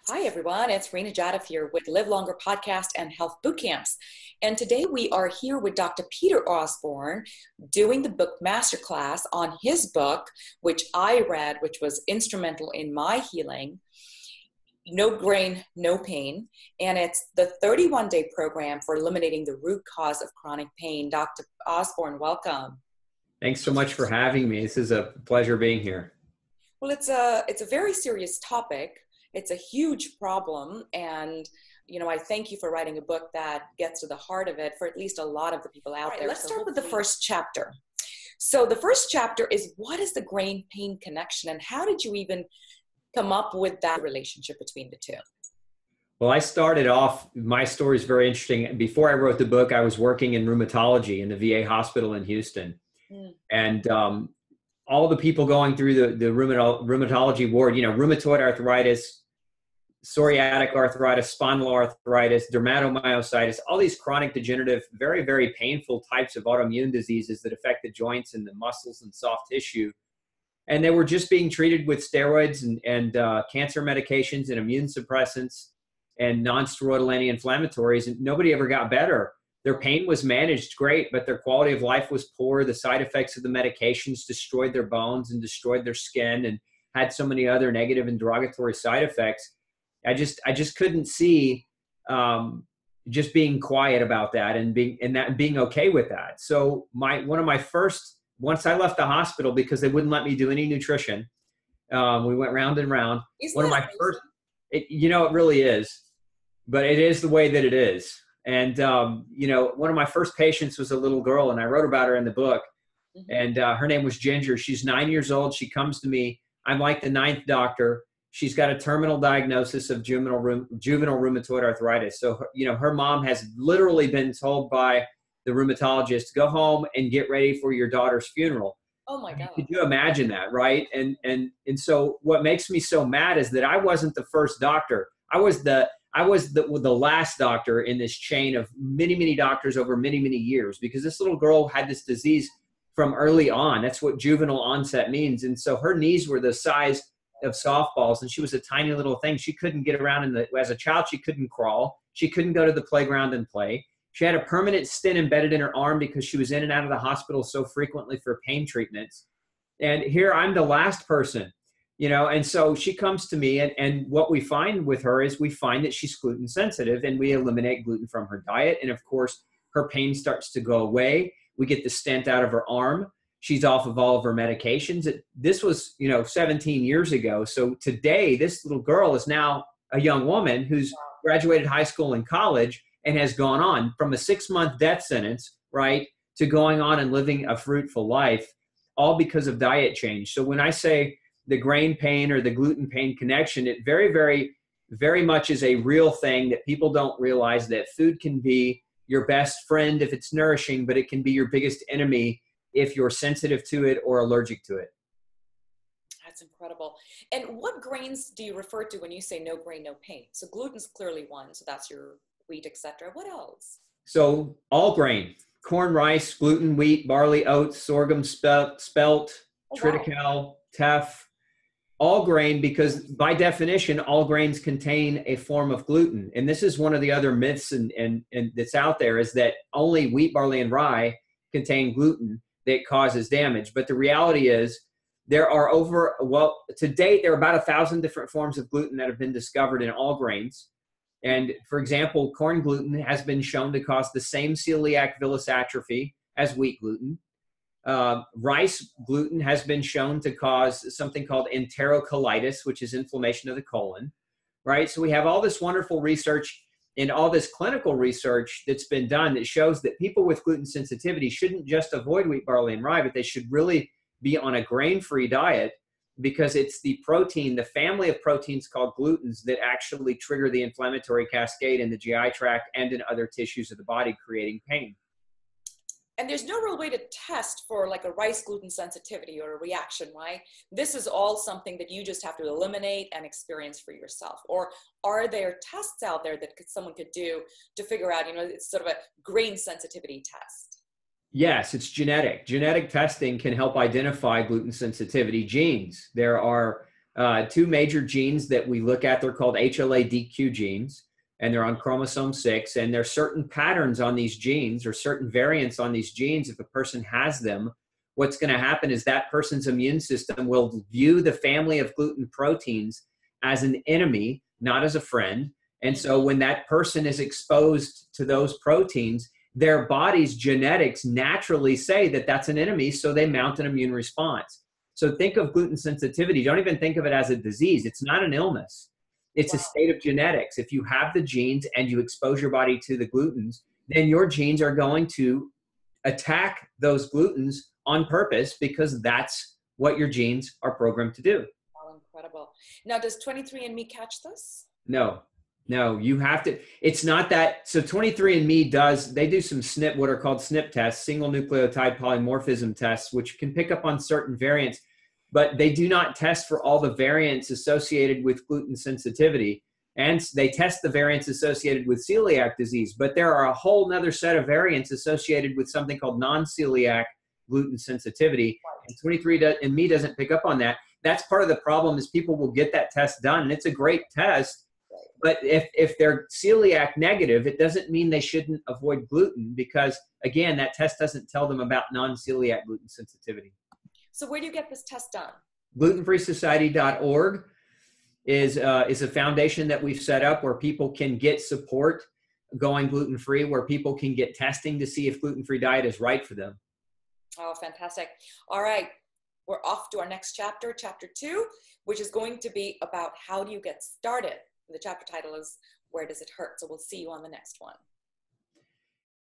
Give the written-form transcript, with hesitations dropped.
Hi, everyone. It's Rena Jadif here with Live Longer Podcast and Health Bootcamps. And today we are here with Dr. Peter Osborne doing the book masterclass on his book, which I read, which was instrumental in my healing, No Grain, No Pain. And it's the 31-day program for eliminating the root cause of chronic pain. Dr. Osborne, welcome. Thanks so much for having me. This is a pleasure being here. Well, it's a very serious topic. It's a huge problem, and I thank you for writing a book that gets to the heart of it for at least a lot of the people out there. Let's start with the first chapter. So the first chapter is, what is the grain-pain connection, and how did you even come up with that relationship between the two? Well, I started off, my story is very interesting. Before I wrote the book, I was working in rheumatology in the VA hospital in Houston. And all the people going through the rheumatology ward, rheumatoid arthritis, psoriatic arthritis, spinal arthritis, dermatomyositis, all these chronic degenerative, very, very painful types of autoimmune diseases that affect the joints and the muscles and soft tissue. And they were just being treated with steroids and cancer medications and immune suppressants and non-steroidal anti-inflammatories, and nobody ever got better. Their pain was managed great, but their quality of life was poor. The side effects of the medications destroyed their bones and destroyed their skin and had so many other negative and derogatory side effects. I just couldn't see just being quiet about that and being okay with that. So once I left the hospital, because they wouldn't let me do any nutrition, we went round and round. It really is, but it is the way that it is. And, one of my first patients was a little girl, and I wrote about her in the book. And her name was Ginger. She's 9 years old. She comes to me. I'm like the ninth doctor. She's got a terminal diagnosis of juvenile rheumatoid arthritis. So, her mom has literally been told by the rheumatologist, go home and get ready for your daughter's funeral. Oh my God. Could you imagine that, right? And so what makes me so mad is that I wasn't the first doctor. I was the last doctor in this chain of many, many doctors over many, many years, because this little girl had this disease from early on. That's what juvenile onset means. And so her knees were the size of softballs, and she was a tiny little thing. She couldn't get around as a child. She couldn't crawl. She couldn't go to the playground and play. She had a permanent stent embedded in her arm because she was in and out of the hospital so frequently for pain treatments. And here I'm the last person. And so she comes to me, and what we find with her is we find that she's gluten sensitive, and we eliminate gluten from her diet. And of course, her pain starts to go away. We get the stent out of her arm. She's off of all of her medications. This was, 17 years ago. So today, this little girl is now a young woman who's graduated high school and college and has gone on from a 6-month death sentence, right, to going on and living a fruitful life, all because of diet change. So when I say the grain pain or the gluten pain connection, it very, very, very much is a real thing that people don't realize, that food can be your best friend if it's nourishing, but it can be your biggest enemy if you're sensitive to it or allergic to it. That's incredible. And what grains do you refer to when you say no grain, no pain? So gluten's clearly one, so that's your wheat, etc. What else? So all grain: corn, rice, gluten, wheat, barley, oats, sorghum, spelt, triticale, teff. All grain, because by definition, all grains contain a form of gluten. And this is one of the other myths and that's out there, is that only wheat, barley, and rye contain gluten that causes damage. But the reality is there are to date, there are about 1,000 different forms of gluten that have been discovered in all grains. And for example, corn gluten has been shown to cause the same celiac villus atrophy as wheat gluten. Rice gluten has been shown to cause something called enterocolitis, which is inflammation of the colon, right? So we have all this wonderful research and all this clinical research that's been done that shows that people with gluten sensitivity shouldn't just avoid wheat, barley, and rye, but they should really be on a grain-free diet, because it's the protein, the family of proteins called glutens, that actually trigger the inflammatory cascade in the GI tract and in other tissues of the body, creating pain. And there's no real way to test for like a rice gluten sensitivity or a reaction, right? This is all something that you just have to eliminate and experience for yourself. Or are there tests out there that someone could do to figure out, it's sort of a grain sensitivity test? Yes, it's genetic. Genetic testing can help identify gluten sensitivity genes. There are two major genes that we look at. They're called HLA-DQ genes, and they're on chromosome 6. And there's certain patterns on these genes or certain variants on these genes. If a person has them, what's going to happen is that person's immune system will view the family of gluten proteins as an enemy, not as a friend. And so when that person is exposed to those proteins, their body's genetics naturally say that that's an enemy, so they mount an immune response. So think of gluten sensitivity. Don't even think of it as a disease. It's not an illness. It's a state of genetics. If you have the genes and you expose your body to the glutens, then your genes are going to attack those glutens on purpose, because that's what your genes are programmed to do. Oh, incredible. Now, does 23andMe catch this? No, you have to. It's not that. So 23andMe they do some SNP, what are called SNP tests, single nucleotide polymorphism tests, which can pick up on certain variants, but they do not test for all the variants associated with gluten sensitivity. And they test the variants associated with celiac disease, but there are a whole nother set of variants associated with something called non-celiac gluten sensitivity. And 23andMe doesn't pick up on that. That's part of the problem, is people will get that test done, and it's a great test. But if they're celiac negative, it doesn't mean they shouldn't avoid gluten, because, again, that test doesn't tell them about non-celiac gluten sensitivity. So where do you get this test done? Glutenfreesociety.org is a foundation that we've set up where people can get support going gluten-free, where people can get testing to see if gluten-free diet is right for them. Oh, fantastic. All right. We're off to our next chapter, chapter 2, which is going to be about how do you get started. The chapter title is Where Does It Hurt? So we'll see you on the next one.